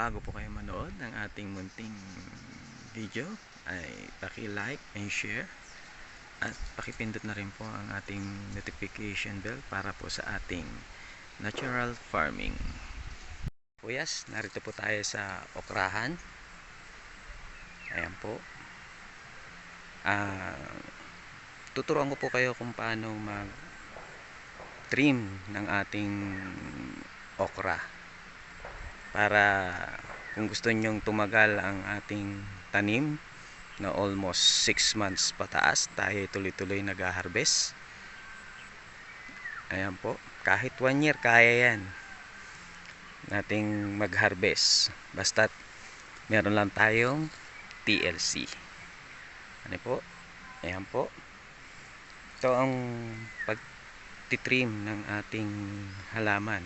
bago po kayo manood ng ating munting video ay paki-like and share at pakipindot na rin po ang ating notification bell para po sa ating natural farming. Kuyas, narito po tayo sa okrahan. Ayan po. Tuturuan ko po kayo kung paano mag-trim ng ating okra para kung gusto nyong tumagal ang ating tanim na almost 6 months pataas, tayo tuloy-tuloy nag-harvest. Ayan po, kahit 1 year kaya yan nating mag-harvest basta't meron lang tayong TLC. Ano po? Ayan po, ito ang pagtitrim ng ating halaman.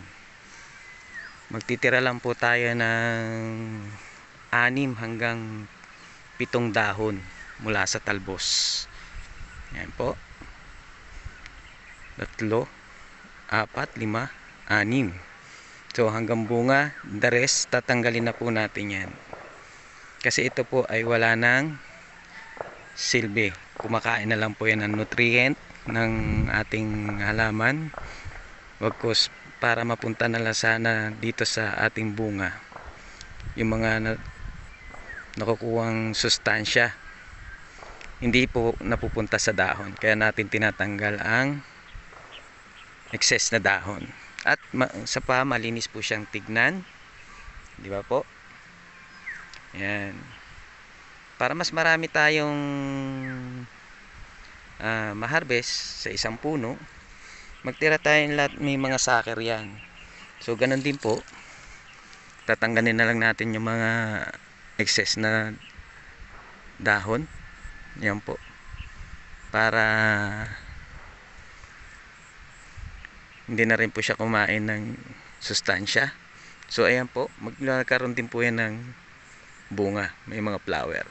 Magtitira lang po tayo ng 6 hanggang 7 dahon mula sa talbos. Ayan po, 3, 4, 5, 6. So hanggang bunga, the rest tatanggalin na po natin yan. Kasi ito po ay wala nang silbi. Kumakain na lang po yan ng nutrient ng ating halaman. Wagkus para mapunta na lang sana dito sa ating bunga yung mga nakukuhang sustansya, hindi po napupunta sa dahon. Kaya natin tinatanggal ang excess na dahon. At sa malinis po siyang tignan, di ba po? Yan. Para mas marami tayong ma-harvest sa isang puno, magtira tayong lahat, may mga sucker yan. So ganun din po, tatanggalin na lang natin yung mga excess na dahon. Yan po, para hindi na rin po siya kumain ng sustansya. So ayan po, magkakaroon din po yan ng bunga, may mga flower.